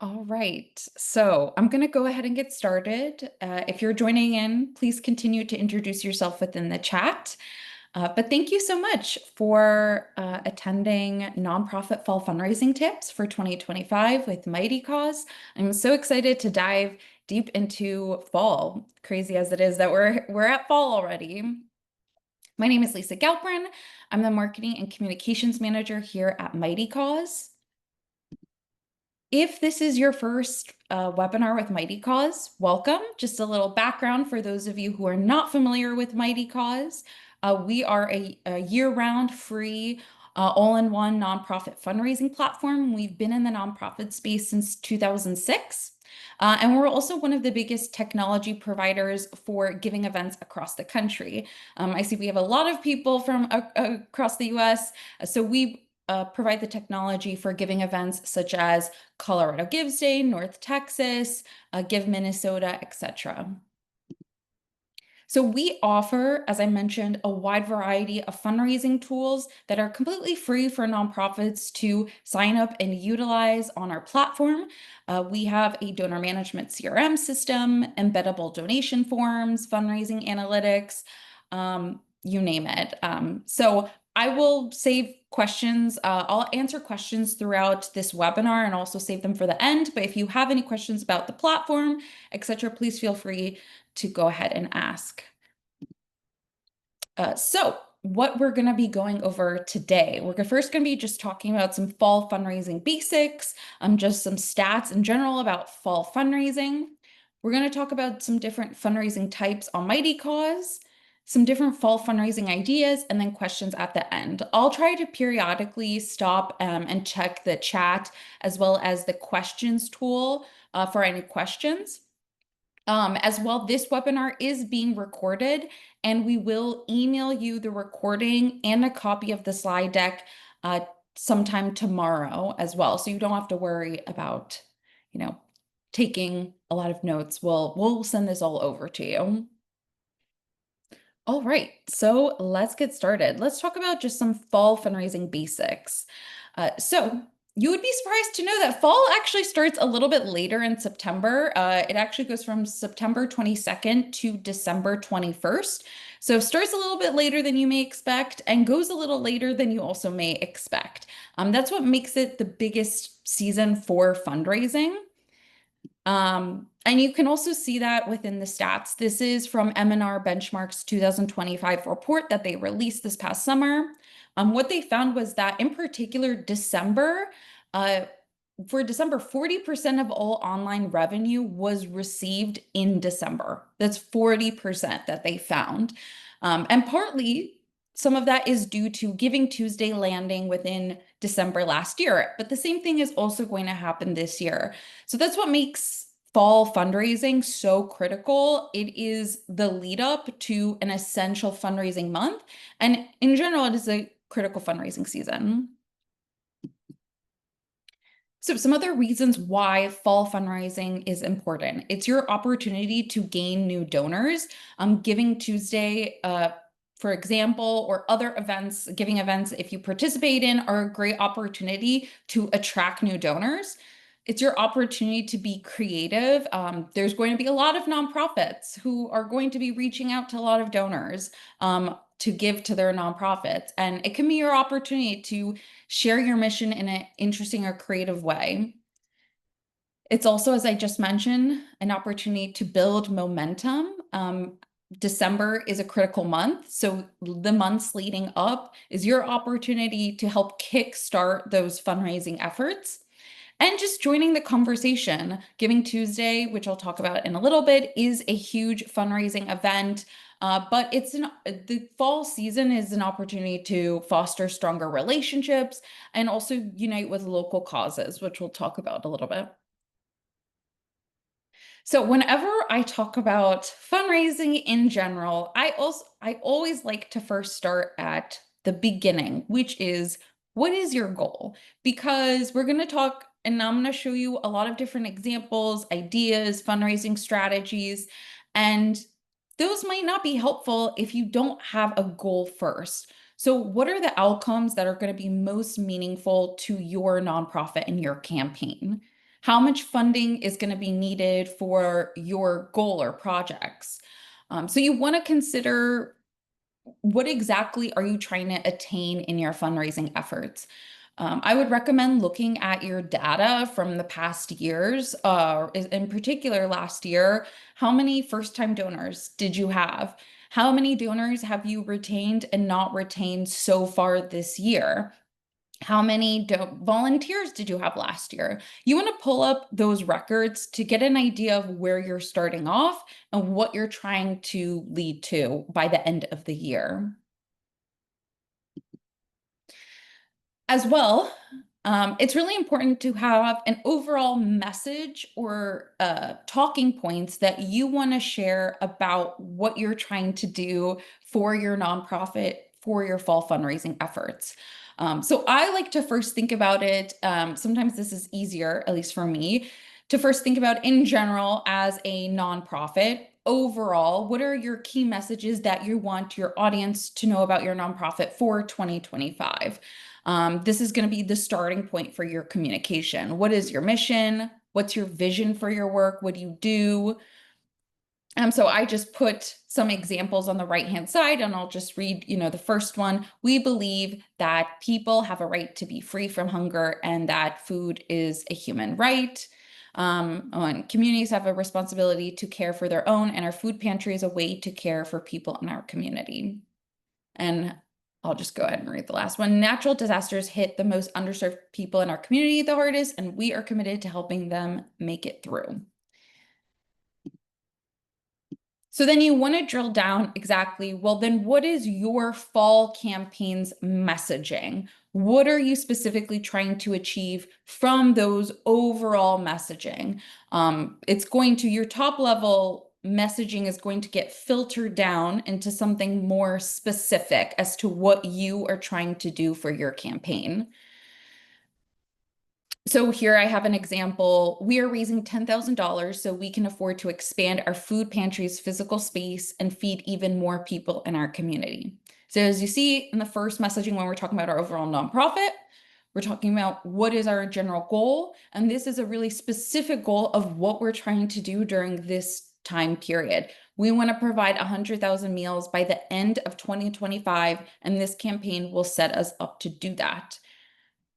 All right, so I'm going to go ahead and get started. If you're joining in, please continue to introduce yourself within the chat. But thank you so much for attending Nonprofit Fall Fundraising Tips for 2025 with Mighty Cause. I'm so excited to dive deep into fall, crazy as it is that we're at fall already. My name is Lisa Galprin. I'm the Marketing and Communications Manager here at Mighty Cause. If this is your first webinar with Mighty Cause, welcome. Just a little background for those of you who are not familiar with Mighty Cause. We are a year-round free all-in-one nonprofit fundraising platform. We've been in the nonprofit space since 2006. And we're also one of the biggest technology providers for giving events across the country. I see we have a lot of people from across the US. So we provide the technology for giving events such as Colorado Gives Day, North Texas, Give Minnesota, etc. So we offer, as I mentioned, a wide variety of fundraising tools that are completely free for nonprofits to sign up and utilize on our platform. We have a donor management CRM system, embeddable donation forms, fundraising analytics, you name it. So I will save questions. I'll answer questions throughout this webinar and also save them for the end. But if you have any questions about the platform, etc., please feel free to go ahead and ask. So what we're going to be going over today, we're first going to be just talking about some fall fundraising basics, just some stats in general about fall fundraising. We're going to talk about some different fundraising types on Mighty Cause, some different fall fundraising ideas, and then questions at the end. I'll try to periodically stop and check the chat as well as the questions tool for any questions. As well, this webinar is being recorded, and we will email you the recording and a copy of the slide deck sometime tomorrow as well. So you don't have to worry about, taking a lot of notes. We'll send this all over to you. All right, so let's get started. Let's talk about just some fall fundraising basics. So you would be surprised to know that fall actually starts a little bit later in September. It actually goes from September 22nd to December 21st. So starts a little bit later than you may expect and goes a little later than you also may expect. That's what makes it the biggest season for fundraising. And you can also see that within the stats. This is from M&R Benchmark's 2025 report that they released this past summer. What they found was that in particular, December, for December, 40% of all online revenue was received in December. That's 40% that they found. And partly, some of that is due to Giving Tuesday landing within December last year, but the same thing is also going to happen this year. So that's what makes fall fundraising so critical. It is the lead up to an essential fundraising month. And in general, it is a critical fundraising season. So some other reasons why fall fundraising is important. It's your opportunity to gain new donors. Giving Tuesday, for example, or other events, giving events, if you participate in, are a great opportunity to attract new donors. It's your opportunity to be creative. There's going to be a lot of nonprofits who are going to be reaching out to a lot of donors to give to their nonprofits. And it can be your opportunity to share your mission in an interesting or creative way. It's also, as I just mentioned, an opportunity to build momentum. December is a critical month. So the months leading up is your opportunity to help kickstart those fundraising efforts. And just joining the conversation. Giving Tuesday, which I'll talk about in a little bit, is a huge fundraising event, but the fall season is an opportunity to foster stronger relationships and also unite with local causes, which we'll talk about a little bit. So whenever I talk about fundraising in general, I always like to first start at the beginning, which is, what is your goal? Because we're going to talk, and I'm going to show you a lot of different examples, ideas, fundraising strategies, and those might not be helpful if you don't have a goal first. So what are the outcomes that are going to be most meaningful to your nonprofit and your campaign? How much funding is going to be needed for your goal or projects? So you want to consider what exactly are you trying to attain in your fundraising efforts? I would recommend looking at your data from the past years, in particular last year. How many first-time donors did you have? How many donors have you retained and not retained so far this year? How many volunteers did you have last year? You want to pull up those records to get an idea of where you're starting off and what you're trying to lead to by the end of the year. As well, it's really important to have an overall message or talking points that you want to share about what you're trying to do for your nonprofit, for your fall fundraising efforts. So I like to first think about it. Sometimes this is easier, at least for me, to first think about in general as a nonprofit. Overall, what are your key messages that you want your audience to know about your nonprofit for 2025? This is going to be the starting point for your communication. What is your mission? What's your vision for your work? What do you do? So I just put some examples on the right-hand side, and I'll just read, the first one. We believe that people have a right to be free from hunger and that food is a human right. And communities have a responsibility to care for their own, and our food pantry is a way to care for people in our community. And I'll just go ahead and read the last one. Natural disasters hit the most underserved people in our community the hardest, and we are committed to helping them make it through. So then you want to drill down exactly, well, then what is your fall campaign's messaging? What are you specifically trying to achieve from those overall messaging? Your top level messaging is going to get filtered down into something more specific as to what you are trying to do for your campaign. So here I have an example. We are raising $10,000 so we can afford to expand our food pantry's physical space and feed even more people in our community. So as you see in the first messaging, when we're talking about our overall nonprofit, we're talking about what is our general goal. And this is a really specific goal of what we're trying to do during this time period. We want to provide 100,000 meals by the end of 2025, and this campaign will set us up to do that.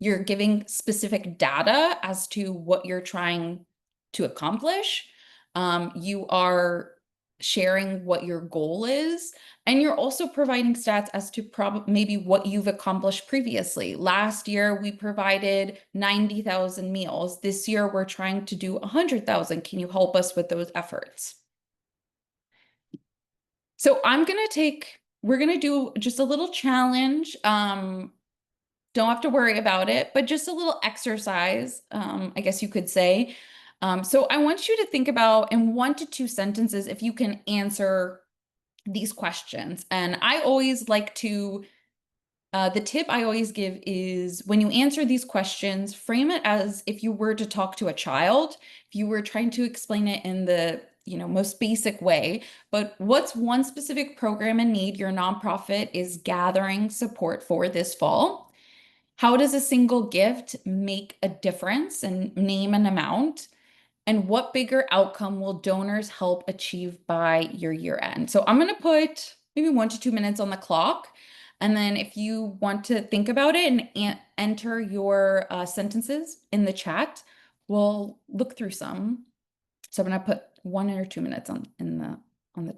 You're giving specific data as to what you're trying to accomplish. You are sharing what your goal is, and you're also providing stats as to maybe what you've accomplished previously. Last year, we provided 90,000 meals. This year, we're trying to do 100,000. Can you help us with those efforts? So we're going to do just a little challenge. Don't have to worry about it, but just a little exercise, I guess you could say. So I want you to think about in 1 to 2 sentences if you can answer these questions. And I always like to, the tip I always give is when you answer these questions, frame it as if you were to talk to a child, if you were trying to explain it in the most basic way. But what's one specific program and need your nonprofit is gathering support for this fall? How does a single gift make a difference, and name an amount? And what bigger outcome will donors help achieve by your year end? So I'm going to put maybe 1 to 2 minutes on the clock. And then if you want to think about it and enter your sentences in the chat, we'll look through some. So I'm going to put 1 or 2 minutes on the timer.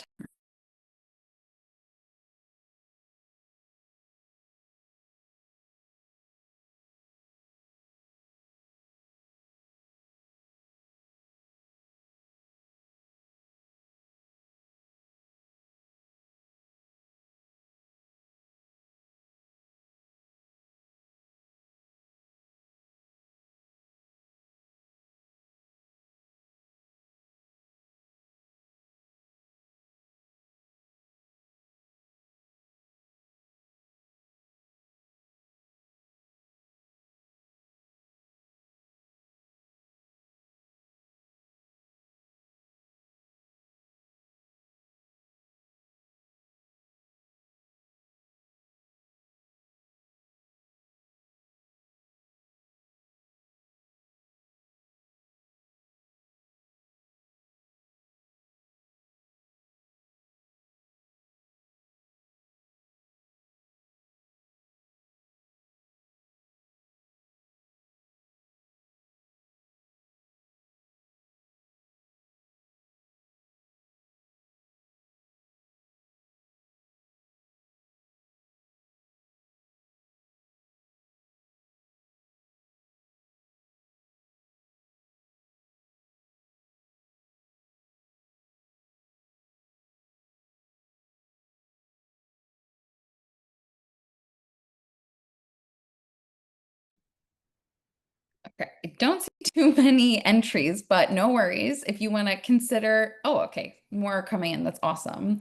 Okay, I don't see too many entries, but no worries. If you want to consider, oh, okay, more are coming in. That's awesome.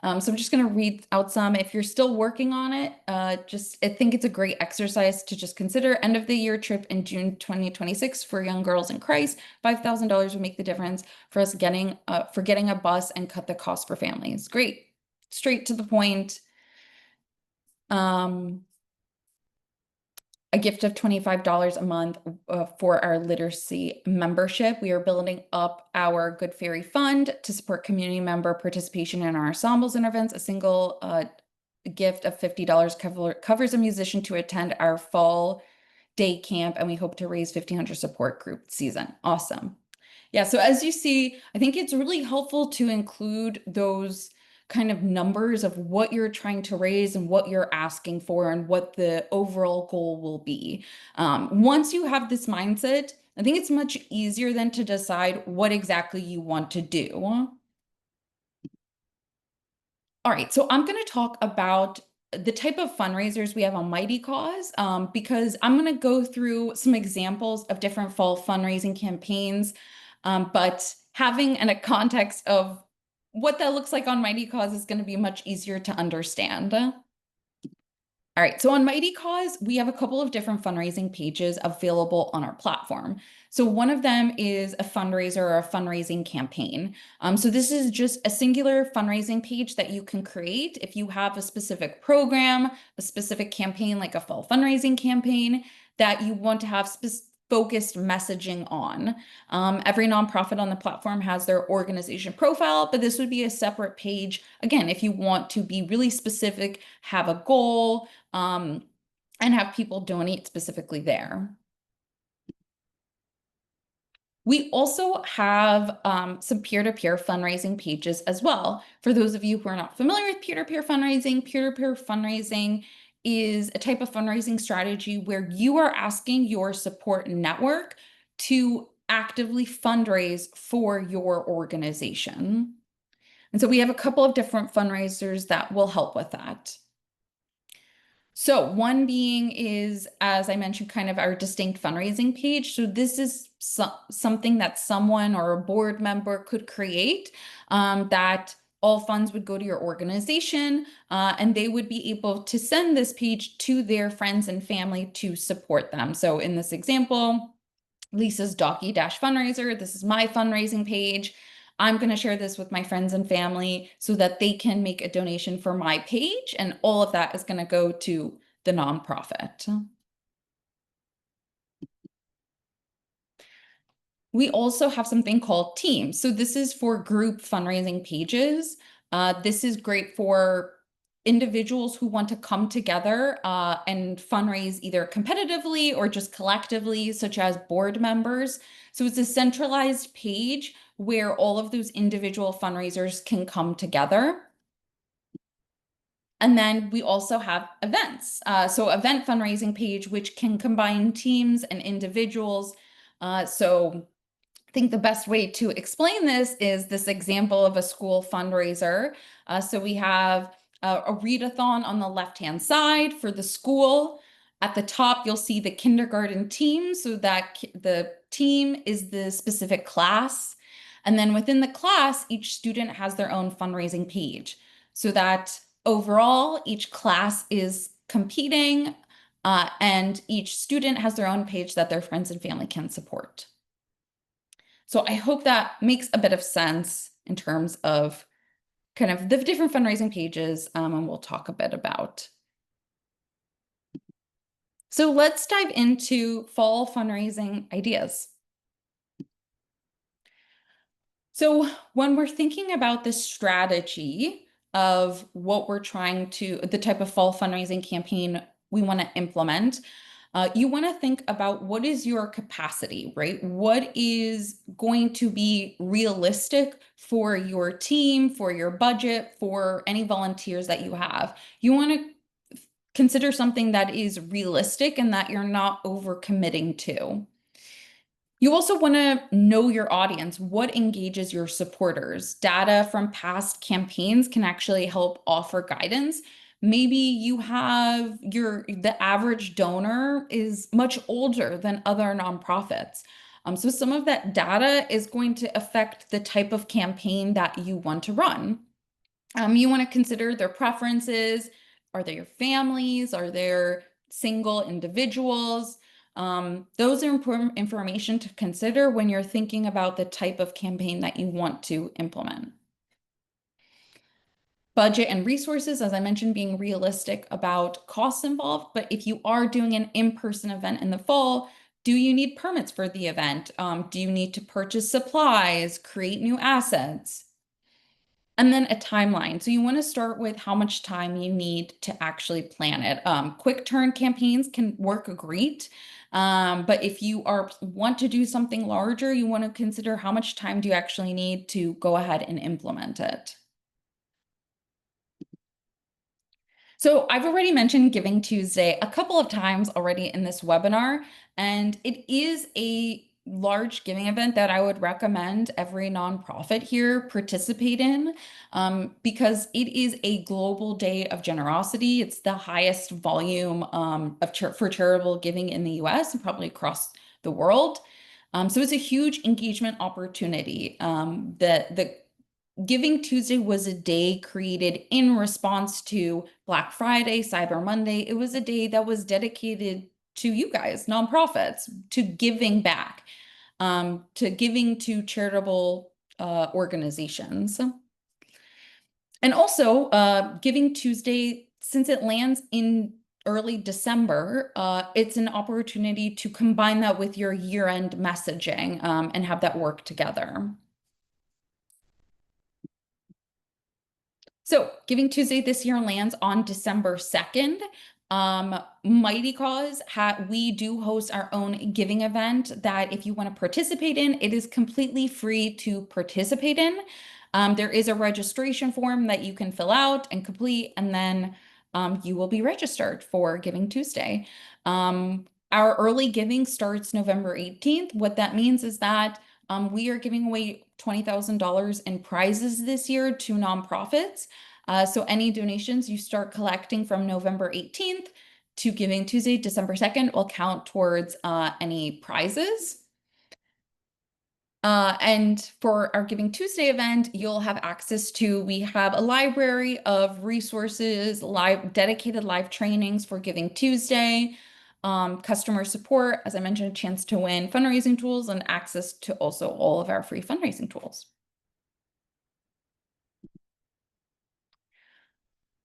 So I'm just going to read out some. If you're still working on it, I think it's a great exercise to just consider end of the year trip in June 2026 for young girls in Christ. $5,000 would make the difference for us getting a bus and cut the cost for families. Great, straight to the point. Um, a gift of $25 a month for our literacy membership. We are building up our Good Fairy Fund to support community member participation in our ensembles and events. A single gift of $50 covers a musician to attend our fall day camp, and we hope to raise 1,500 support group season. Awesome. Yeah, so as you see, I think it's really helpful to include those kind of numbers of what you're trying to raise and what you're asking for and what the overall goal will be. Once you have this mindset, I think it's much easier then to decide what exactly you want to do. All right, so I'm going to talk about the type of fundraisers we have on Mighty Cause because I'm going to go through some examples of different fall fundraising campaigns, but having a context of what that looks like on Mighty Cause is going to be much easier to understand. All right, so on Mighty Cause, we have a couple of different fundraising pages available on our platform. So one of them is a fundraiser or a fundraising campaign. So this is just a singular fundraising page that you can create if you have a specific program, a specific campaign like a fall fundraising campaign that you want to have focused messaging on. Every nonprofit on the platform has their organization profile, but this would be a separate page. Again, if you want to be really specific, have a goal, and have people donate specifically there. We also have some peer-to-peer fundraising pages as well. For those of you who are not familiar with peer-to-peer fundraising is a type of fundraising strategy where you are asking your support network to actively fundraise for your organization. And so we have a couple of different fundraisers that will help with that. So one being is, as I mentioned, kind of our distinct fundraising page. So this is something that someone or a board member could create that all funds would go to your organization and they would be able to send this page to their friends and family to support them. So in this example, Lisa's Docky Dash fundraiser, this is my fundraising page. I'm going to share this with my friends and family so that they can make a donation for my page, and all of that is going to go to the nonprofit. We also have something called Teams. So this is for group fundraising pages. This is great for individuals who want to come together and fundraise either competitively or just collectively, such as board members. So it's a centralized page where all of those individual fundraisers can come together. And then we also have events. So event fundraising page, which can combine teams and individuals. So I think the best way to explain this is this example of a school fundraiser. So we have a readathon on the left-hand side for the school. At the top, you'll see the kindergarten team. So that the team is the specific class. And then within the class, each student has their own fundraising page. So that overall, each class is competing and each student has their own page that their friends and family can support. So I hope that makes a bit of sense in terms of kind of the different fundraising pages, and we'll talk a bit about. So let's dive into fall fundraising ideas. So when we're thinking about the strategy of what we're the type of fall fundraising campaign we want to implement, you want to think about what is your capacity, right? What is going to be realistic for your team, for your budget, for any volunteers that you have. You want to consider something that is realistic and that you're not overcommitting to. You also want to know your audience, what engages your supporters. Data from past campaigns can actually help offer guidance, Maybe you have the average donor is much older than other nonprofits. So some of that data is going to affect the type of campaign that you want to run. You want to consider their preferences. Are they your families? Are they single individuals? Those are important information to consider when you're thinking about the type of campaign that you want to implement. Budget and resources, as I mentioned, being realistic about costs involved. But if you are doing an in-person event in the fall, do you need permits for the event? Do you need to purchase supplies, create new assets? And then a timeline. So you want to start with how much time you need to actually plan it. Quick turn campaigns can work great. But if you want to do something larger, you want to consider how much time do you actually need to go ahead and implement it. So I've already mentioned Giving Tuesday a couple of times already in this webinar, and it is a large giving event that I would recommend every nonprofit here participate in, because it is a global day of generosity. It's the highest volume for charitable giving in the US and probably across the world. So it's a huge engagement opportunity. The Giving Tuesday was a day created in response to Black Friday, Cyber Monday. It was a day that was dedicated to you guys, nonprofits, to giving back, to giving to charitable organizations. And also, Giving Tuesday, since it lands in early December, it's an opportunity to combine that with your year-end messaging and have that work together. So Giving Tuesday this year lands on December 2nd. Mighty Cause, we do host our own giving event that if you want to participate in, it is completely free to participate in. There is a registration form that you can fill out and complete, and then you will be registered for Giving Tuesday. Our early giving starts November 18th. What that means is that we are giving away $20,000 in prizes this year to nonprofits. So any donations you start collecting from November 18th to Giving Tuesday, December 2nd will count towards any prizes. And for our Giving Tuesday event, you'll have access to, we have a library of resources, dedicated live trainings for Giving Tuesday, customer support, as I mentioned, a chance to win fundraising tools and access to also all of our free fundraising tools.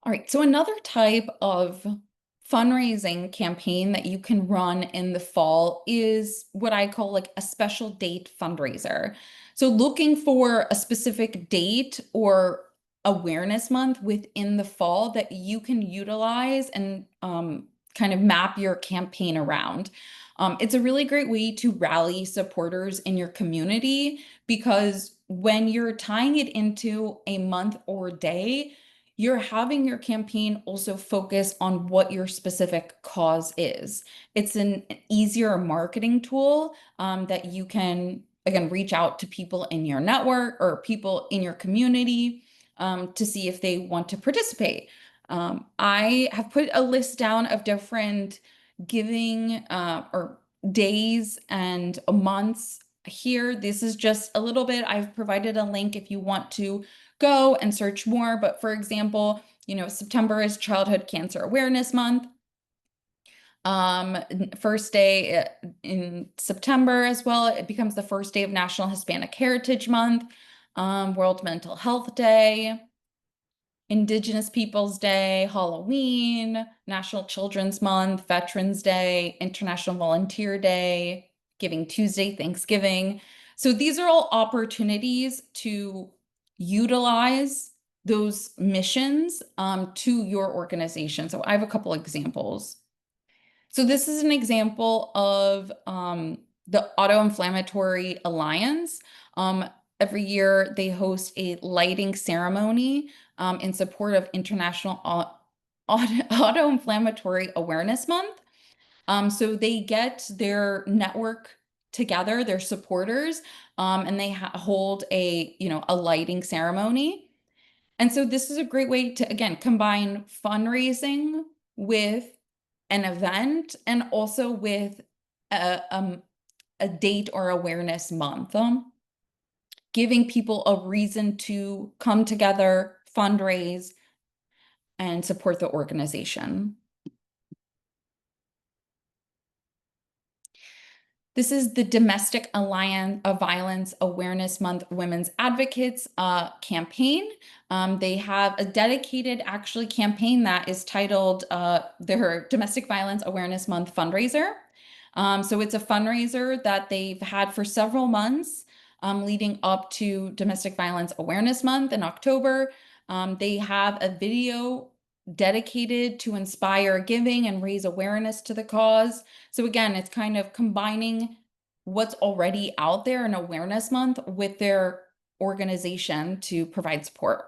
All right, so another type of fundraising campaign that you can run in the fall is what I call like a special date fundraiser. So looking for a specific date or awareness month within the fall that you can utilize and kind of map your campaign around. It's a really great way to rally supporters in your community because when you're tying it into a month or day, you're having your campaign also focus on what your specific cause is. It's an easier marketing tool that you can, again, reach out to people in your network or people in your community to see if they want to participate. I have put a list down of different giving or days and months here. This is just a little bit. I've provided a link if you want to go and search more. But for example, September is Childhood Cancer Awareness Month. First day in September as well, it becomes the first day of National Hispanic Heritage Month, World Mental Health Day, Indigenous Peoples Day, Halloween, National Children's Month, Veterans Day, International Volunteer Day, Giving Tuesday, Thanksgiving. So these are all opportunities to utilize those missions to your organization. So I have a couple examples. So this is an example of the Auto-Inflammatory Alliance. Every year they host a lighting ceremony in support of International Auto-Inflammatory Awareness Month. So they get their network together, their supporters, and they hold a lighting ceremony. And so this is a great way to, again, combine fundraising with an event and also with a date or awareness month, giving people a reason to come together, fundraise, and support the organization. This is the Domestic Alliance of Violence Awareness Month Women's Advocates campaign. They have a dedicated actually campaign that is titled their Domestic Violence Awareness Month fundraiser. So it's a fundraiser that they've had for several months leading up to Domestic Violence Awareness Month in October. They have a video dedicated to inspire giving and raise awareness to the cause. So again, it's kind of combining what's already out there in Awareness Month with their organization to provide support.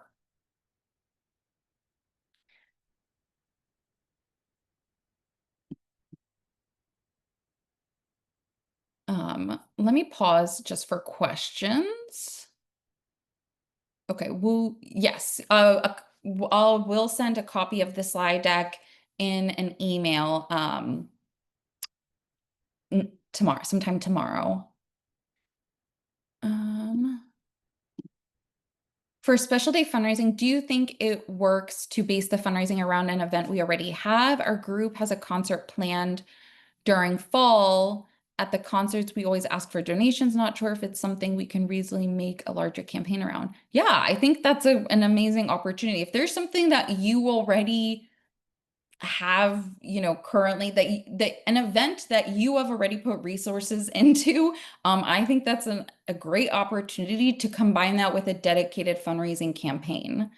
Let me pause just for questions. Okay, well, yes, we'll send a copy of the slide deck in an email tomorrow, sometime tomorrow. For special day fundraising, do you think it works to base the fundraising around an event we already have? Our group has a concert planned during fall. At the concerts, we always ask for donations. Not sure if it's something we can reasonably make a larger campaign around. Yeah, I think that's an amazing opportunity. If there's something that you already have, currently that an event that you have already put resources into, I think that's a great opportunity to combine that with a dedicated fundraising campaign.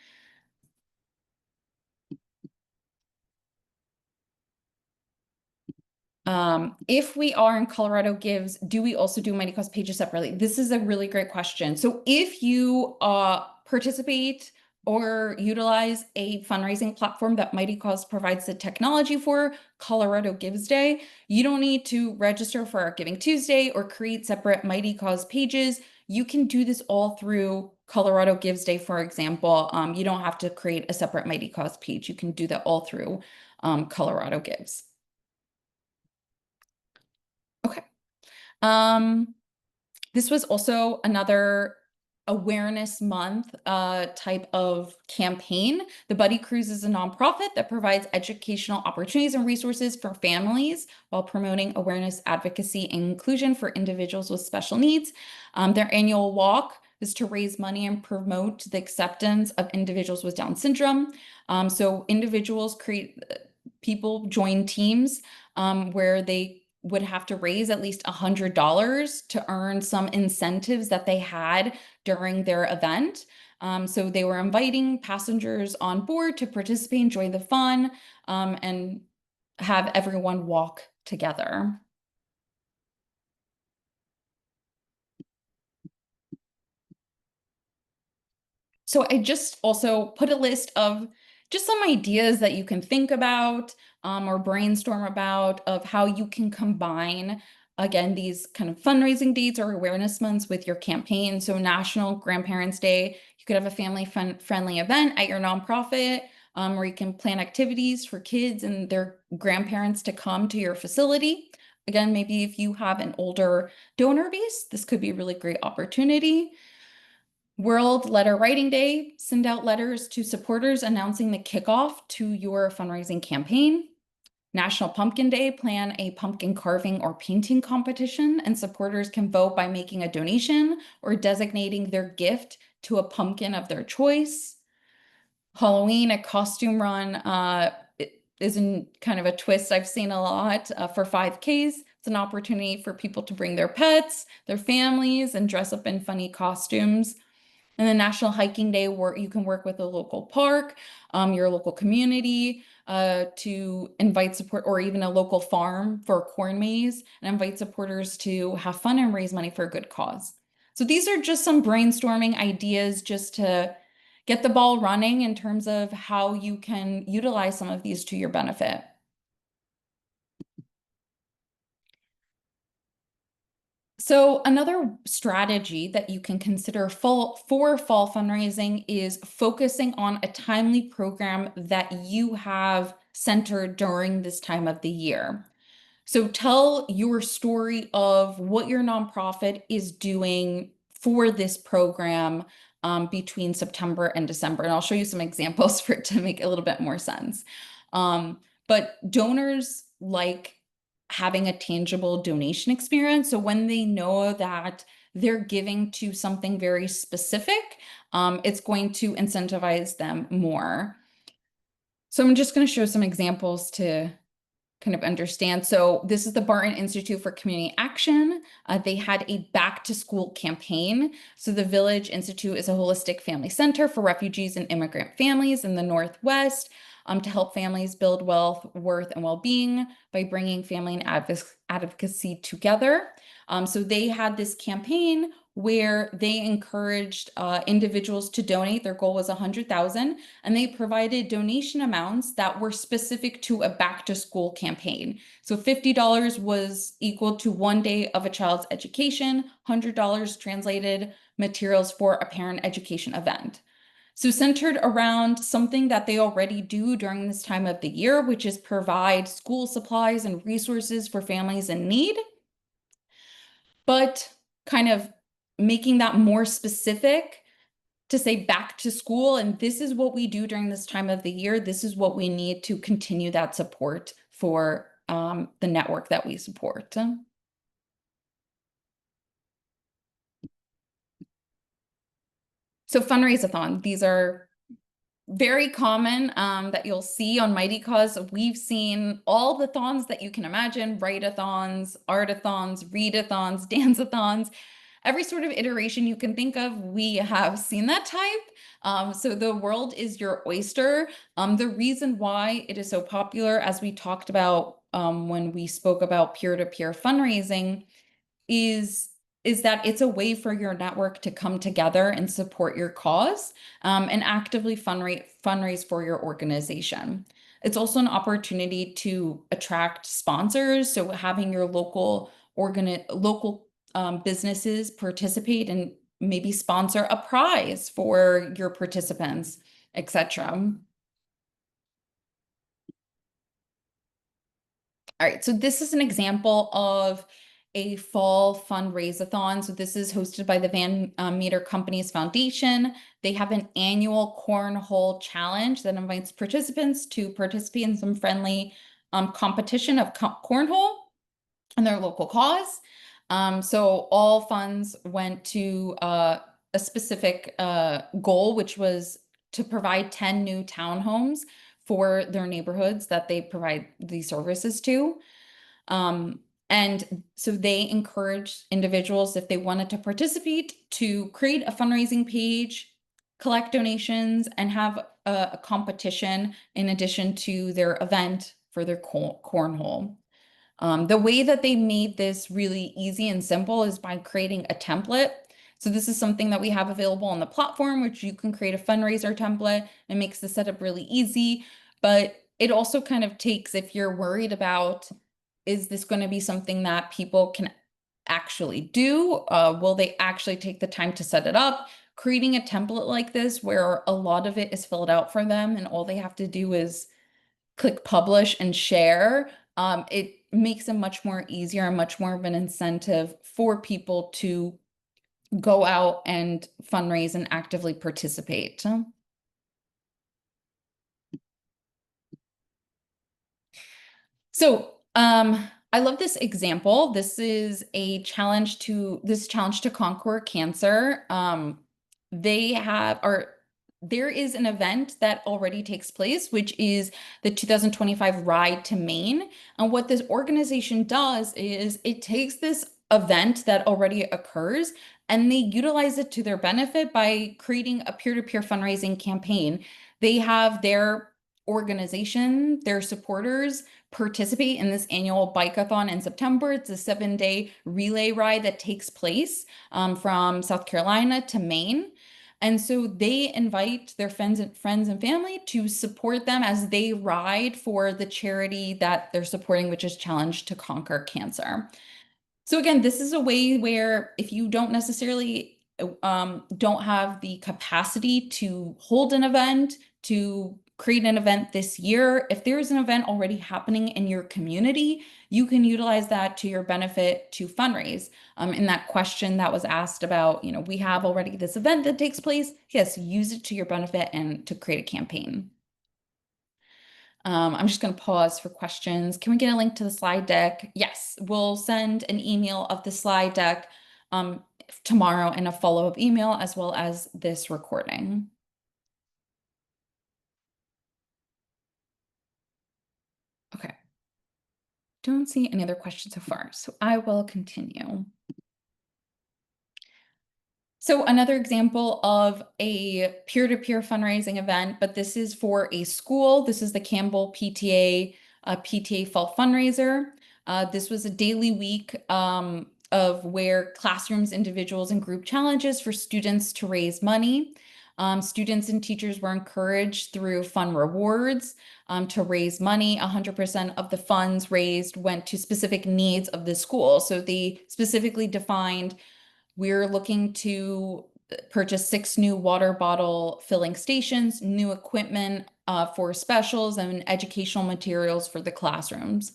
If we are in Colorado Gives, do we also do Mighty Cause pages separately? This is a really great question. So if you participate or utilize a fundraising platform that Mighty Cause provides the technology for, Colorado Gives Day, you don't need to register for our Giving Tuesday or create separate Mighty Cause pages. You can do this all through Colorado Gives Day, for example. You don't have to create a separate Mighty Cause page. You can do that all through Colorado Gives. Okay. This was also another awareness month type of campaign. The Buddy Cruise is a nonprofit that provides educational opportunities and resources for families while promoting awareness, advocacy, and inclusion for individuals with special needs. Their annual walk is to raise money and promote the acceptance of individuals with Down syndrome. So individuals people join teams where they would have to raise at least $100 to earn some incentives that they had during their event. So they were inviting passengers on board to participate, enjoy the fun, and have everyone walk together. So I just also put a list of just some ideas that you can think about or brainstorm about of how you can combine, again, these kind of fundraising dates or awareness months with your campaign. So National Grandparents Day, you could have a family-friendly event at your nonprofit where you can plan activities for kids and their grandparents to come to your facility. Again, maybe if you have an older donor base, this could be a really great opportunity. World Letter Writing Day, send out letters to supporters announcing the kickoff to your fundraising campaign. National Pumpkin Day, plan a pumpkin carving or painting competition, and supporters can vote by making a donation or designating their gift to a pumpkin of their choice. Halloween, a costume run is in kind of a twist I've seen a lot for 5Ks. It's an opportunity for people to bring their pets, their families, and dress up in funny costumes. And then National Hiking Day, where you can work with a local park, your local community to invite support, or even a local farm for a corn maze, and invite supporters to have fun and raise money for a good cause. So these are just some brainstorming ideas just to get the ball running in terms of how you can utilize some of these to your benefit. So So another strategy that you can consider for fall fundraising is focusing on a timely program that you have centered during this time of the year. So tell your story of what your nonprofit is doing for this program between September and December. And I'll show you some examples for it to make a little bit more sense. But donors like having a tangible donation experience. So when they know that they're giving to something very specific, it's going to incentivize them more. So I'm just going to show some examples to kind of understand. So this is the Barton Institute for Community Action. They had a back to school campaign. So the Village Institute is a holistic family center for refugees and immigrant families in the Northwest, to help families build wealth, worth, and well-being by bringing family and advocacy together. So they had this campaign where they encouraged individuals to donate. Their goal was 100,000, and they provided donation amounts that were specific to a back to school campaign. So $50 was equal to 1 day of a child's education, $100 translated materials for a parent education event. So centered around something that they already do during this time of the year, which is provide school supplies and resources for families in need, but kind of making that more specific to say back to school. And this is what we do during this time of the year. This is what we need to continue that support for the network that we support. So fundraise-a-thon, these are very common that you'll see on Mighty Cause. We've seen all the thons that you can imagine: write-a-thons, art-a-thons, read-a-thons, dance-a-thons. Every sort of iteration you can think of, we have seen that type. So the world is your oyster. The reason why it is so popular, as we talked about when we spoke about peer-to-peer fundraising, is that it's a way for your network to come together and support your cause, and actively fundraise for your organization. It's also an opportunity to attract sponsors. So having your local businesses participate and maybe sponsor a prize for your participants, etc. All right, so this is an example of a fall fundraise-a-thon. So this is hosted by the Van Meter Companies Foundation. They have an annual cornhole challenge that invites participants to participate in some friendly competition of cornhole and their local cause. So all funds went to a specific goal, which was to provide 10 new townhomes for their neighborhoods that they provide these services to. Um, and so they encouraged individuals, if they wanted to participate, to create a fundraising page, collect donations, and have a competition in addition to their event for their cornhole. The way that they made this really easy and simple is by creating a template. So this is something that we have available on the platform, which you can create a fundraiser template. It makes the setup really easy, but it also kind of takes, if you're worried about, is this going to be something that people can actually do? Will they actually take the time to set it up? Creating a template like this, where a lot of it is filled out for them and all they have to do is click publish and share, it makes it much more easier and much more of an incentive for people to go out and fundraise and actively participate. So I love this example. This is a challenge to conquer cancer. They have or There is an event that already takes place, which is the 2025 Ride to Maine. And what this organization does is it takes this event that already occurs and they utilize it to their benefit by creating a peer-to-peer fundraising campaign. They have their organization, their supporters participate in this annual bike-a-thon in September. It's a 7-day relay ride that takes place from South Carolina to Maine. And so they invite their friends and family to support them as they ride for the charity that they're supporting, which is Challenge to Conquer Cancer. So again, this is a way where if you don't necessarily don't have the capacity to hold an event, to create an event this year, if there's an event already happening in your community, you can utilize that to your benefit to fundraise. In that question that was asked about, we have already this event that takes place. Yes, use it to your benefit and to create a campaign. I'm just going to pause for questions. Can we get a link to the slide deck? Yes, we'll send an email of the slide deck tomorrow and a follow-up email as well as this recording. Okay. Don't see any other questions so far, so I will continue. So another example of a peer-to-peer fundraising event, but this is for a school. This is the Campbell PTA Fall Fundraiser. This was a daily week of where classrooms, individuals, and group challenges for students to raise money. Students and teachers were encouraged through fun rewards to raise money. 100% of the funds raised went to specific needs of the school. So they specifically defined we're looking to purchase 6 new water bottle filling stations, new equipment for specials, and educational materials for the classrooms.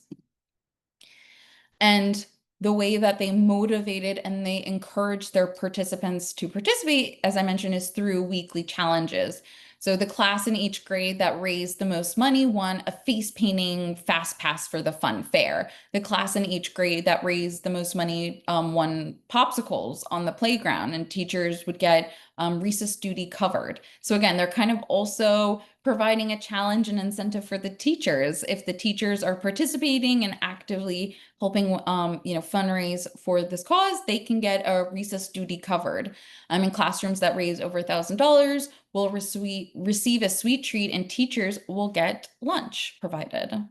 And the way that they motivated and they encouraged their participants to participate, as I mentioned, is through weekly challenges. So the class in each grade that raised the most money won a face painting fast pass for the fun fair. The class in each grade that raised the most money won popsicles on the playground, and teachers would get recess duty covered. So again, they're kind of also providing a challenge and incentive for the teachers. If the teachers are participating and actively helping fundraise for this cause, they can get a recess duty covered. In classrooms that raise over $1,000 will receive a sweet treat, and teachers will get lunch provided.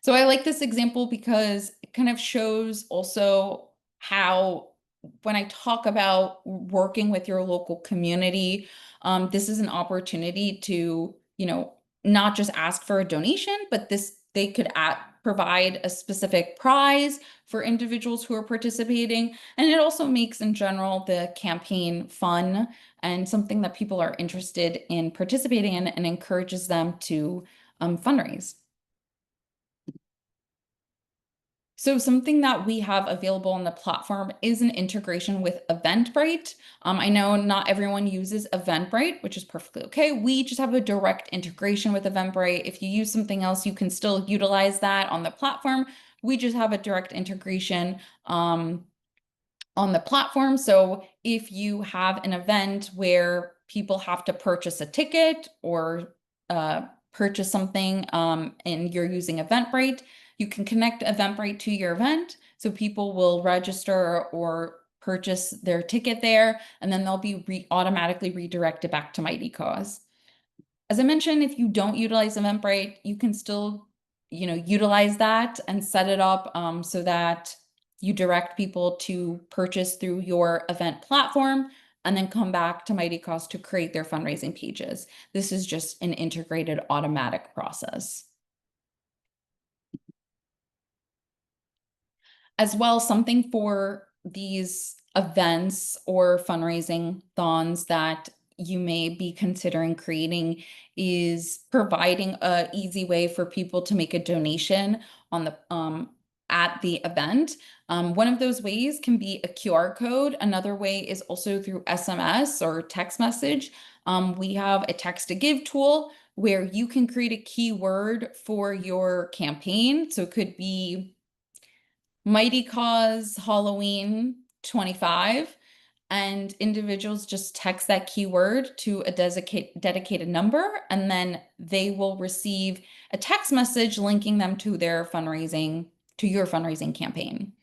So I like this example because it kind of shows also how when I talk about working with your local community, this is an opportunity to, not just ask for a donation, but they could provide a specific prize for individuals who are participating. And it also makes in general the campaign fun and something that people are interested in participating in and encourages them to fundraise. So something that we have available on the platform is an integration with Eventbrite. I know not everyone uses Eventbrite, which is perfectly okay. We just have a direct integration with Eventbrite. If you use something else, you can still utilize that on the platform. We just have a direct integration on the platform. So if you have an event where people have to purchase a ticket or purchase something and you're using Eventbrite, you can connect Eventbrite to your event. So people will register or purchase their ticket there, and then they'll be automatically redirected back to Mighty Cause. As I mentioned, if you don't utilize Eventbrite, you can still, utilize that and set it up so that you direct people to purchase through your event platform and then come back to Mighty Cost to create their fundraising pages. This is just an integrated automatic process. As well, something for these events or fundraising thons that you may be considering creating is providing a easy way for people to make a donation on the at the event. One of those ways can be a QR code. Another way is also through SMS or text message. We have a text to give tool where you can create a keyword for your campaign. So it could be Mighty Cause Halloween 25, and individuals just text that keyword to a dedicated number, and then they will receive a text message linking them to your fundraising campaign.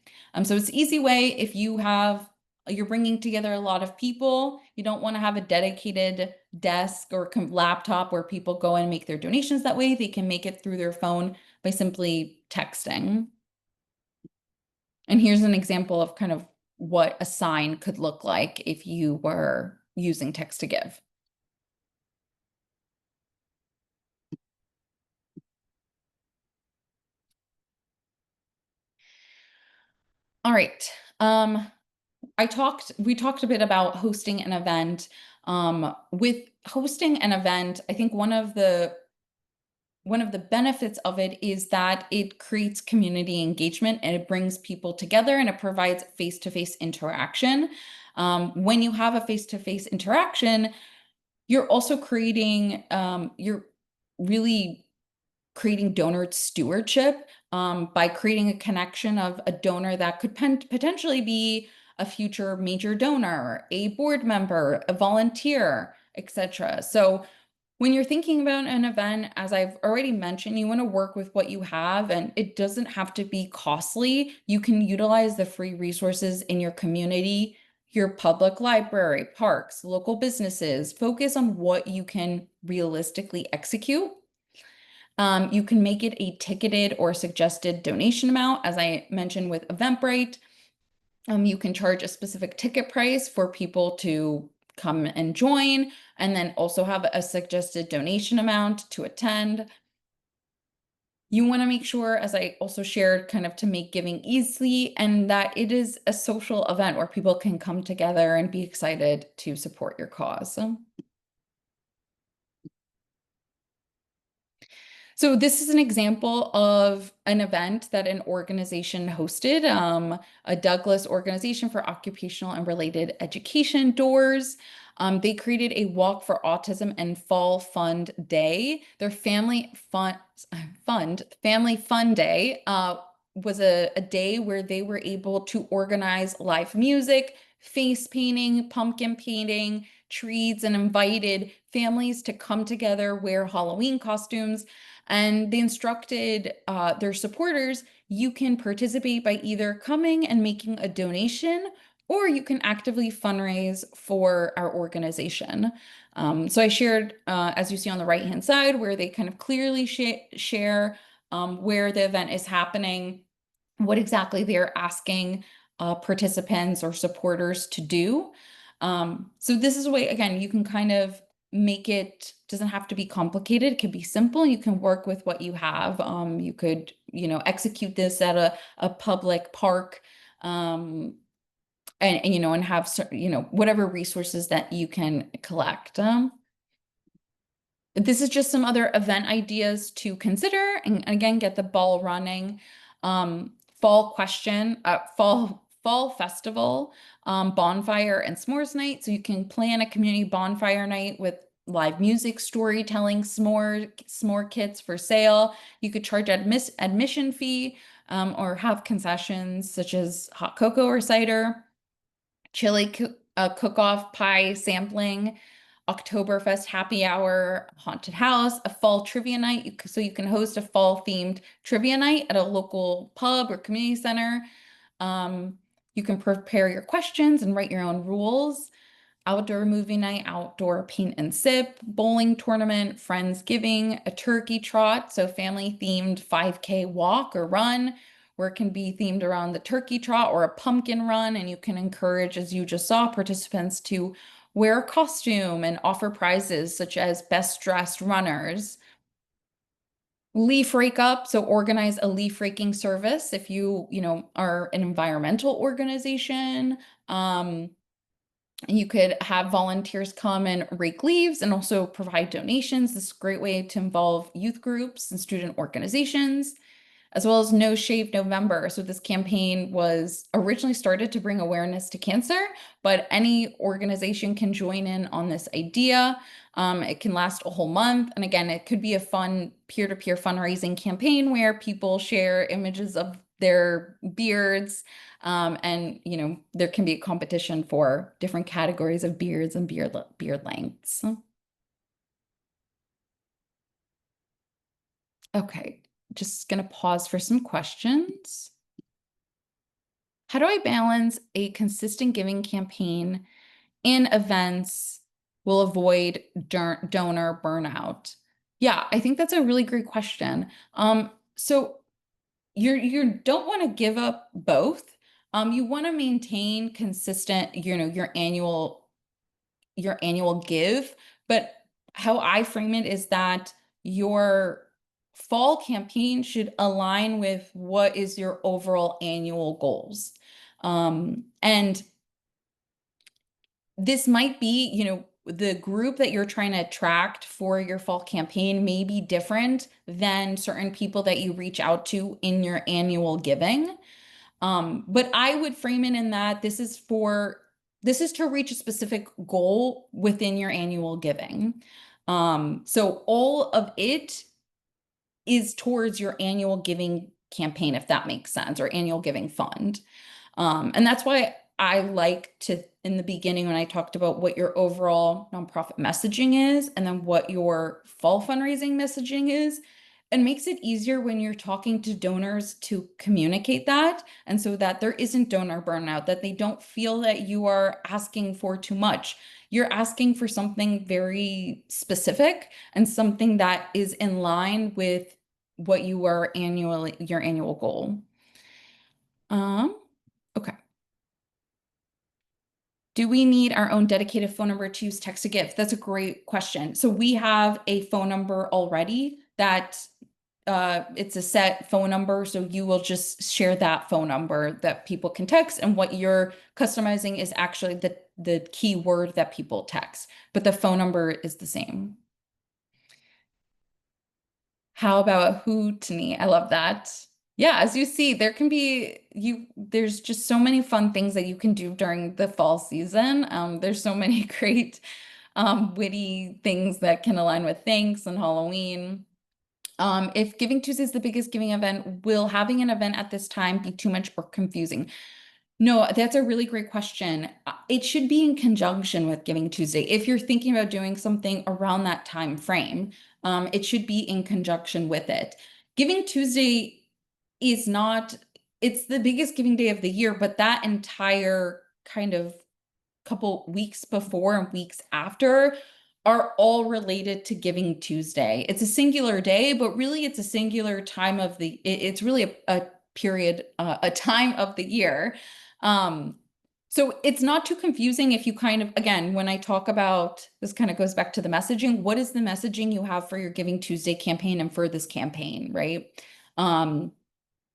So it's an easy way if you're bringing together a lot of people, you don't want to have a dedicated desk or laptop where people go and make their donations that way. They can make it through their phone by simply texting. And here's an example of kind of what a sign could look like if you were using text to give. All right. We talked a bit about hosting an event. With hosting an event, I think one of the benefits of it is that it creates community engagement and it brings people together and it provides face-to-face interaction. When you have a face-to-face interaction, you're also you're really creating donor stewardship by creating a connection of a donor that could potentially be a future major donor, a board member, a volunteer, etc. So when you're thinking about an event, as I've already mentioned, you want to work with what you have, and it doesn't have to be costly. You can utilize the free resources in your community, your public library, parks, local businesses. Focus on what you can realistically execute. You can make it a ticketed or suggested donation amount, as I mentioned with Eventbrite. You can charge a specific ticket price for people to come and join, and then also have a suggested donation amount to attend. You want to make sure, as I also shared, kind of to make giving easy and that it is a social event where people can come together and be excited to support your cause. So this is an example of an event that an organization hosted, a Douglas Organization for Occupational and Related Education, DOORS. They created a Walk for Autism and Fall Fund Day. Their Family Fun Day was a day where they were able to organize live music, face painting, pumpkin painting, treats, and invited families to come together, wear Halloween costumes. And they instructed their supporters, you can participate by either coming and making a donation, or you can actively fundraise for our organization. So I shared, as you see on the right-hand side, where they kind of clearly share where the event is happening, what exactly they're asking participants or supporters to do. So this is a way, again, you can kind of make it, doesn't have to be complicated. It can be simple. You can work with what you have. You could, execute this at a public park, and have, whatever resources that you can collect. This is just some other event ideas to consider and again, get the ball running. Fall festival, bonfire and s'mores night. So you can plan a community bonfire night with live music, storytelling, s'more kits for sale. You could charge admission fee, or have concessions such as hot cocoa or cider, chili cook-off, pie sampling, Oktoberfest happy hour, haunted house, a fall trivia night. So you can host a fall themed trivia night at a local pub or community center. You can prepare your questions and write your own rules. Outdoor movie night, outdoor paint and sip, bowling tournament, Friendsgiving, a turkey trot, so family themed 5K walk or run, where it can be themed around the turkey trot or a pumpkin run. And you can encourage, as you just saw, participants to wear a costume and offer prizes such as best dressed runners. Leaf rake up, so organize a leaf raking service if are an environmental organization. You could have volunteers come and rake leaves and also provide donations. This is a great way to involve youth groups and student organizations, as well as No Shave November. So this campaign was originally started to bring awareness to cancer, but any organization can join in on this idea. It can last a whole month. And again, it could be a fun peer-to-peer fundraising campaign where people share images of their beards. And there can be a competition for different categories of beards and beard lengths. Okay, just gonna pause for some questions. How do I balance a consistent giving campaign and events will avoid donor burnout? Yeah, I think that's a really great question. So you don't want to give up both. You want to maintain consistent, your annual give, but how I frame it is that your fall campaign should align with what is your overall annual goals. And this might be, the group that you're trying to attract for your fall campaign may be different than certain people that you reach out to in your annual giving. But I would frame it in that this is to reach a specific goal within your annual giving. So all of it is towards your annual giving campaign, if that makes sense, or annual giving fund. And that's why I like to, in the beginning, when I talked about what your overall nonprofit messaging is, and then what your fall fundraising messaging is, it makes it easier when you're talking to donors to communicate that. And so that there isn't donor burnout, that they don't feel that you are asking for too much. You're asking for something very specific and something that is in line with what you are annually, your annual goal. Um, okay. Do we need our own dedicated phone number to use text to give? That's a great question. So we have a phone number already that it's a set phone number. So you will just share that phone number that people can text, and what you're customizing is actually the keyword that people text, but the phone number is the same. How about Hootney? I love that. Yeah, as you see, there's just so many fun things that you can do during the fall season. There's so many great witty things that can align with thanks and Halloween. If Giving Tuesday is the biggest giving event, will having an event at this time be too much or confusing? No, that's a really great question. It should be in conjunction with Giving Tuesday. If you're thinking about doing something around that time frame, it should be in conjunction with it. Giving Tuesday is not, it's the biggest giving day of the year, but that entire kind of couple weeks before and weeks after are all related to Giving Tuesday. It's a singular day, but really it's a singular time of it's really a period, a time of the year. Um, so it's not too confusing if you kind of, again, when I talk about, this kind of goes back to the messaging, what is the messaging you have for your Giving Tuesday campaign and for this campaign, right? Um,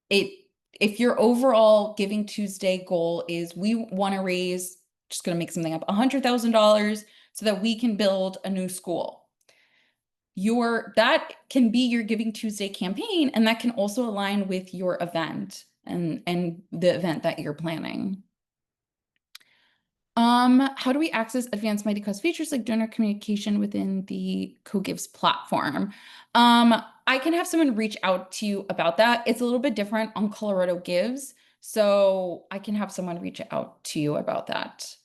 it if your overall Giving Tuesday goal is we want to raise, just going to make something up, $100,000 so that we can build a new school. That can be your Giving Tuesday campaign, and that can also align with your event and the event that you're planning. How do we access advanced Mighty Cause features like donor communication within the CoGives platform? I can have someone reach out to you about that. It's a little bit different on Colorado Gives, so I can have someone reach out to you about that.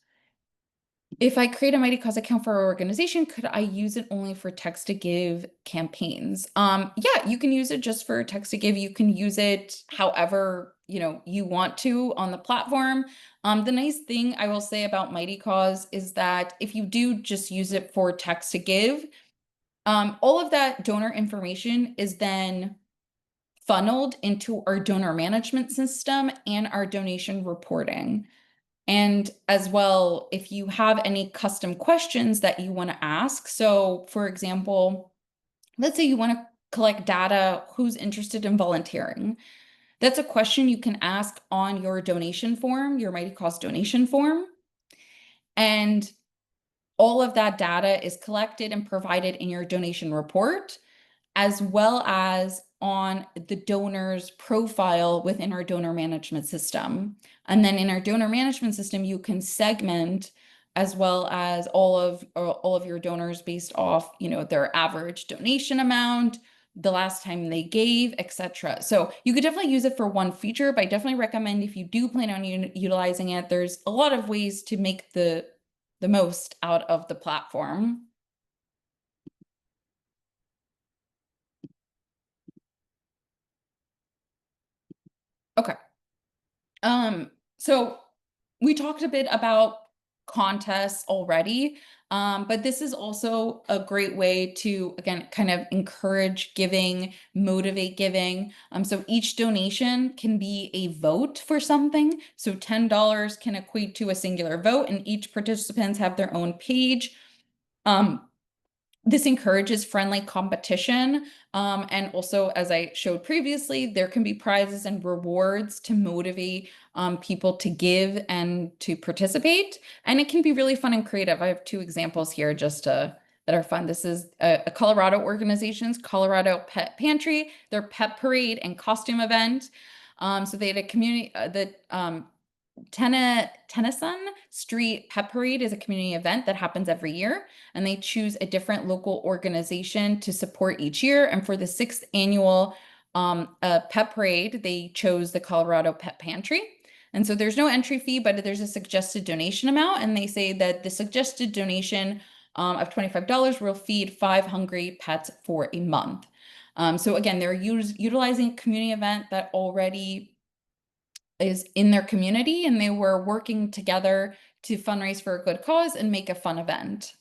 If I create a Mighty Cause account for our organization, could I use it only for text to give campaigns? Yeah, you can use it just for text to give. You can use it however, you want to on the platform. The nice thing I will say about Mighty Cause is that if you do just use it for text to give, all of that donor information is then funneled into our donor management system and our donation reporting. And as well, if you have any custom questions that you want to ask, so for example, let's say you want to collect data, who's interested in volunteering? That's a question you can ask on your donation form, your Mighty Cause donation form. And all of that data is collected and provided in your donation report, as well as on the donor's profile within our donor management system. And then in our donor management system, you can segment as well as all of your donors based off, their average donation amount, the last time they gave, etc. So you could definitely use it for one feature, but I definitely recommend if you do plan on utilizing it, there's a lot of ways to make the most out of the platform. Okay. So we talked a bit about contests already, but this is also a great way to, again, kind of encourage giving, motivate giving. So each donation can be a vote for something. So $10 can equate to a singular vote, and each participants have their own page. This encourages friendly competition. And also, as I showed previously, there can be prizes and rewards to motivate people to give and to participate. And it can be really fun and creative. I have two examples here that are fun. This is a Colorado organization's Colorado Pet Pantry, their pet parade and costume event. So they had a community, Tennyson Street Pet Parade is a community event that happens every year, and they choose a different local organization to support each year. And for the sixth annual pet parade, they chose the Colorado Pet Pantry. And so there's no entry fee, but there's a suggested donation amount. And they say that the suggested donation of $25 will feed 5 hungry pets for a month. So again, they're utilizing a community event that already is in their community, and they were working together to fundraise for a good cause and make a fun event.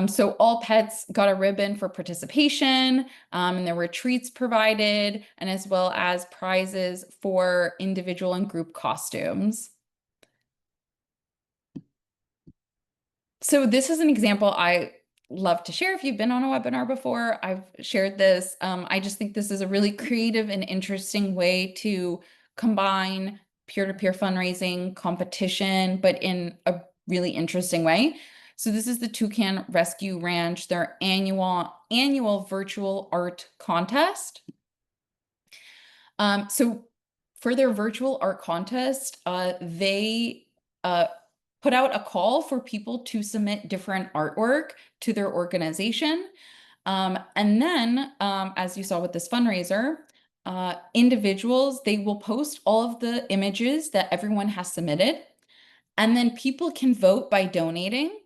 So all pets got a ribbon for participation, and there were treats provided, and as well as prizes for individual and group costumes. So this is an example I love to share. If you've been on a webinar before, I've shared this. I just think this is a really creative and interesting way to combine peer-to-peer fundraising competition, but in a really interesting way. So this is the Toucan Rescue Ranch, their annual virtual art contest. So for their virtual art contest, they put out a call for people to submit different artwork to their organization. And then, as you saw with this fundraiser, individuals, they will post all of the images that everyone has submitted. And then people can vote by donating,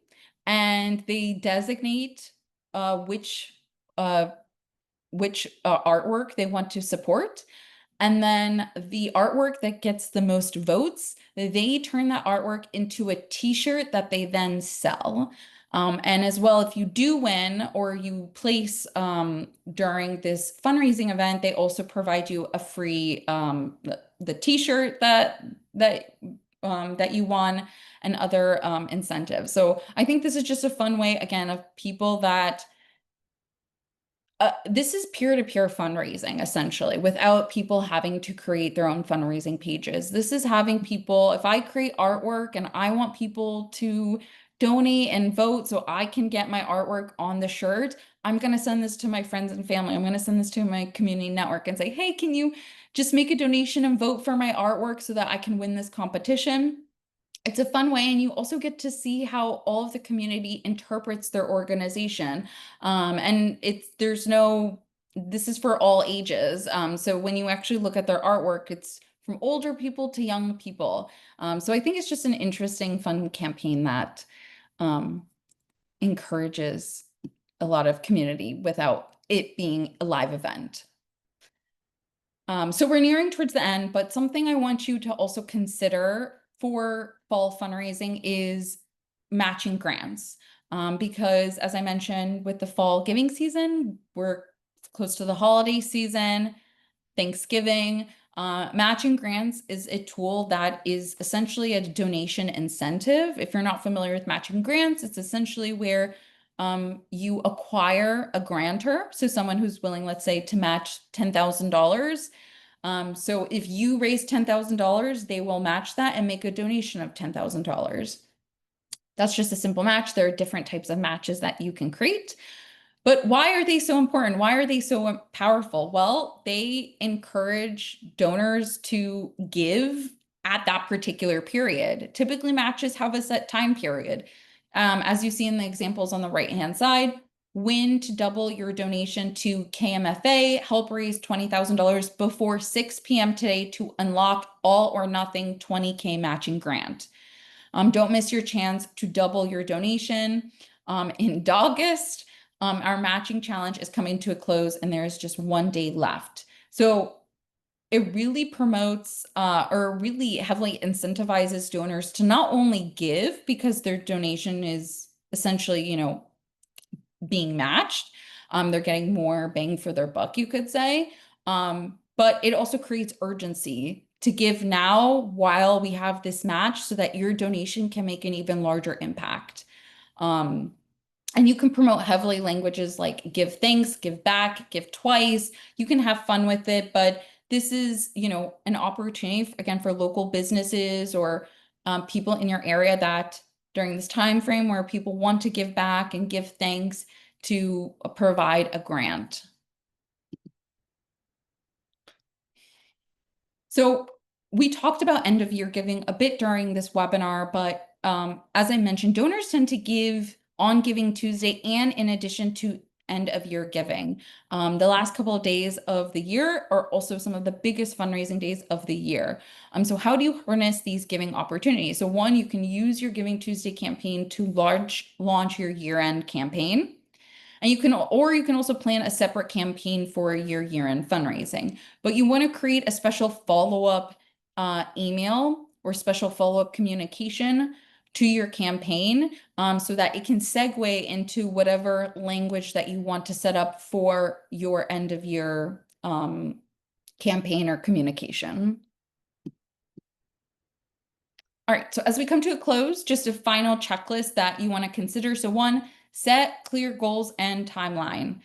and they designate which artwork they want to support. And then the artwork that gets the most votes, they turn that artwork into a t-shirt that they then sell. And as well, if you do win or you place during this fundraising event, they also provide you a free the t-shirt that you won and other incentives. So I think this is just a fun way, again, of people that this is peer-to-peer fundraising, essentially, without people having to create their own fundraising pages. This is having people, if I create artwork and I want people to donate and vote so I can get my artwork on the shirt, I'm going to send this to my friends and family. I'm going to send this to my community network and say, hey, can you just make a donation and vote for my artwork so that I can win this competition? It's a fun way, and you also get to see how all of the community interprets their organization. And this is for all ages. So when you actually look at their artwork, it's from older people to young people. So I think it's just an interesting, fun campaign that um, encourages a lot of community without it being a live event. So we're nearing towards the end, but something I want you to also consider for fall fundraising is matching grants. Because as I mentioned, with the fall giving season, we're close to the holiday season, Thanksgiving. Matching grants is a tool that is essentially a donation incentive. If you're not familiar with matching grants, it's essentially where you acquire a grantor, so someone who's willing, let's say, to match $10,000. So if you raise $10,000, they will match that and make a donation of $10,000. That's just a simple match. There are different types of matches that you can create. But why are they so important? Why are they so powerful? Well, they encourage donors to give at that particular period. Typically, matches have a set time period. As you see in the examples on the right-hand side, win to double your donation to KMFA, help raise $20,000 before 6 p.m. today to unlock all or nothing 20K matching grant. Don't miss your chance to double your donation. In August, our matching challenge is coming to a close and there is just 1 day left. So it really promotes or really heavily incentivizes donors to not only give because their donation is essentially, being matched. They're getting more bang for their buck, you could say. But it also creates urgency to give now while we have this match so that your donation can make an even larger impact. And you can promote heavily languages like give thanks, give back, give twice. You can have fun with it, but this is, an opportunity again for local businesses or people in your area that during this time frame where people want to give back and give thanks to provide a grant. So we talked about end of year giving a bit during this webinar, but as I mentioned, donors tend to give on Giving Tuesday and in addition to end of year giving. The last couple of days of the year are also some of the biggest fundraising days of the year. So how do you harness these giving opportunities? So one, you can use your Giving Tuesday campaign to launch your year-end campaign. And you can also plan a separate campaign for your year-end fundraising. But you want to create a special follow-up email or special follow-up communication to your campaign so that it can segue into whatever language that you want to set up for your end of year campaign or communication. All right, so as we come to a close, just a final checklist that you want to consider. So one, set clear goals and timeline.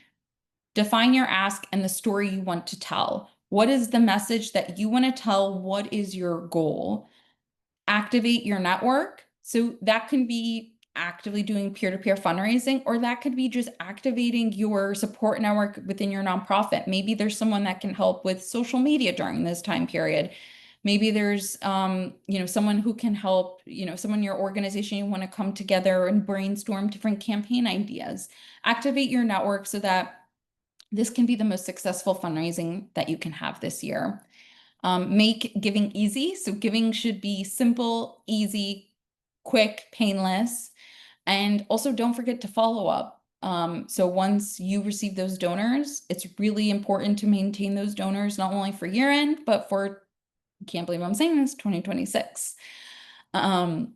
Define your ask and the story you want to tell. What is the message that you want to tell? What is your goal? Activate your network. So that can be actively doing peer-to-peer fundraising, or that could be just activating your support network within your nonprofit. Maybe there's someone that can help with social media during this time period. Maybe there's someone who can help, someone in your organization you want to come together and brainstorm different campaign ideas. Activate your network so that this can be the most successful fundraising that you can have this year. Make giving easy. So giving should be simple, easy, quick, painless. And also don't forget to follow up. So once you receive those donors, it's really important to maintain those donors, not only for year end, but for, I can't believe I'm saying this, 2026. So I'm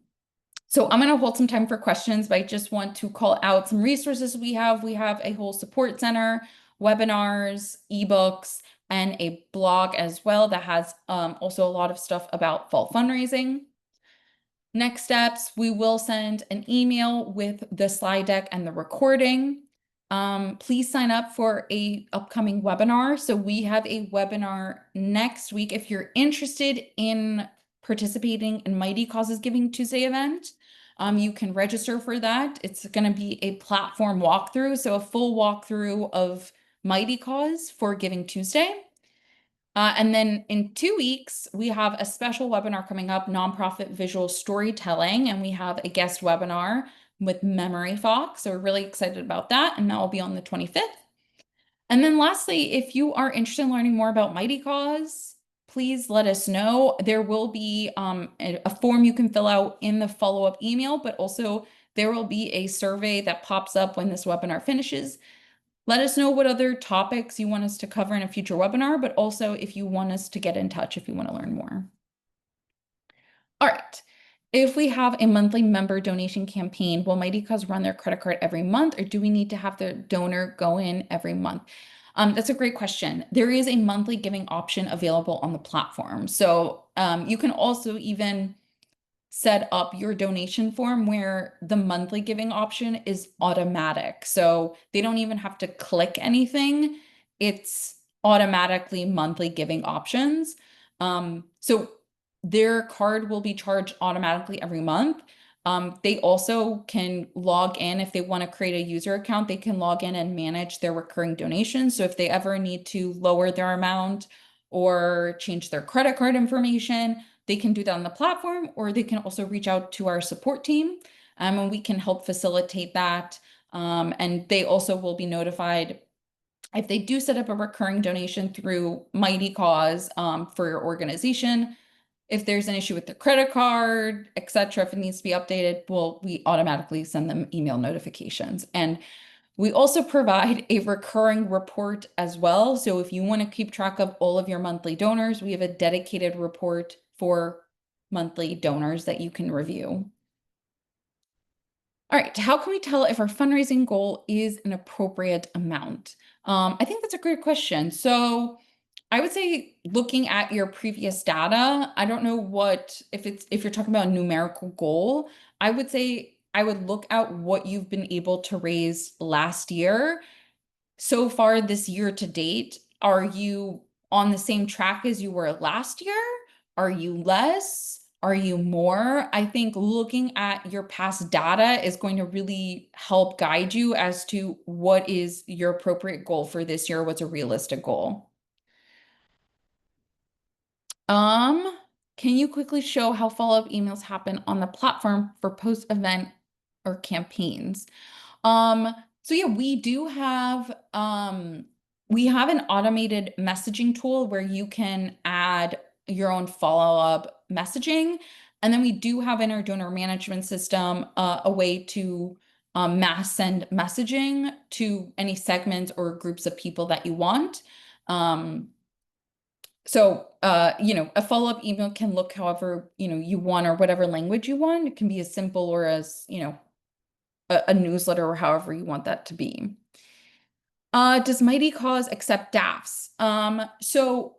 going to hold some time for questions, but I just want to call out some resources we have. We have a whole support center, webinars, ebooks, and a blog as well that has also a lot of stuff about fall fundraising. Next steps, we will send an email with the slide deck and the recording. Please sign up for a upcoming webinar. So we have a webinar next week. If you're interested in participating in Mighty Causes Giving Tuesday event, you can register for that. It's going to be a platform walkthrough, so a full walkthrough of Mighty Cause for Giving Tuesday. And then in 2 weeks, we have a special webinar coming up, Nonprofit Visual Storytelling, and we have a guest webinar with Memory Fox. So we're really excited about that, and that will be on the 25th. And then lastly, if you are interested in learning more about Mighty Cause, please let us know. There will be a form you can fill out in the follow-up email, but also there will be a survey that pops up when this webinar finishes. Let us know what other topics you want us to cover in a future webinar, but also if you want us to get in touch if you want to learn more. All right. If we have a monthly member donation campaign, will Mighty Cause run their credit card every month, or do we need to have the donor go in every month? That's a great question. There is a monthly giving option available on the platform. So you can also even set up your donation form where the monthly giving option is automatic. So they don't even have to click anything. It's automatically monthly giving options. So their card will be charged automatically every month. They also can log in if they want to create a user account, they can log in and manage their recurring donations. So if they ever need to lower their amount or change their credit card information, they can do that on the platform, or they can also reach out to our support team and we can help facilitate that. And they also will be notified if they do set up a recurring donation through Mighty Cause for your organization. If there's an issue with the credit card, etc., if it needs to be updated, we automatically send them email notifications. And we also provide a recurring report as well. So if you want to keep track of all of your monthly donors, we have a dedicated report for monthly donors that you can review. All right, how can we tell if our fundraising goal is an appropriate amount? I think that's a great question. So I would say looking at your previous data, I don't know if you're talking about a numerical goal, I would say I would look at what you've been able to raise last year. So far this year to date, are you on the same track as you were last year? Are you less? Are you more? I think looking at your past data is going to really help guide you as to what is your appropriate goal for this year, what's a realistic goal. Um, can you quickly show how follow-up emails happen on the platform for post-event or campaigns? Um, so yeah, we have an automated messaging tool where you can add your own follow-up messaging. And then we do have in our donor management system a way to mass send messaging to any segments or groups of people that you want. Um, a follow-up email can look however, you want or whatever language you want. It can be as simple or as, a newsletter or however you want that to be. Does Mighty Cause accept DAFs? So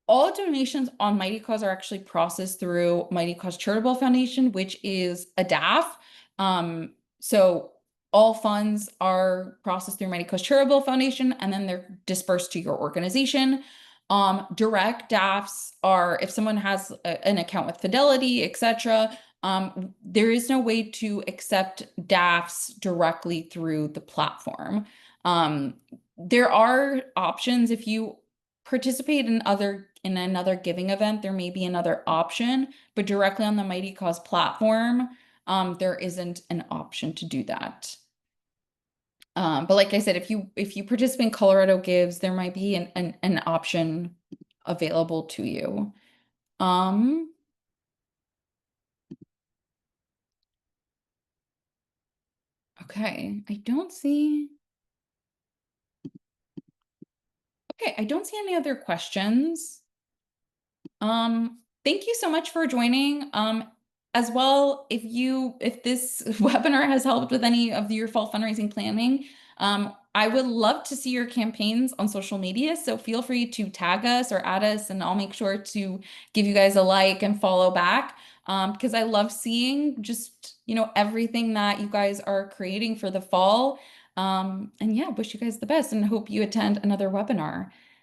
all donations on Mighty Cause are actually processed through Mighty Cause Charitable Foundation, which is a DAF. So all funds are processed through Mighty Cause Charitable Foundation, and then they're dispersed to your organization. Direct DAFs are if someone has an account with Fidelity, etc. There is no way to accept DAFs directly through the platform. Um, there are options if you participate in another giving event, there may be another option, but directly on the Mighty Cause platform, there isn't an option to do that. But like I said, if you participate in Colorado Gives, there might be an option available to you. Um, okay, I don't see any other questions. Thank you so much for joining. As well, if this webinar has helped with any of your fall fundraising planning, I would love to see your campaigns on social media. So feel free to tag us or add us, and I'll make sure to give you guys a like and follow back. Because I love seeing just, everything that you guys are creating for the fall. And yeah, wish you guys the best and hope you attend another webinar.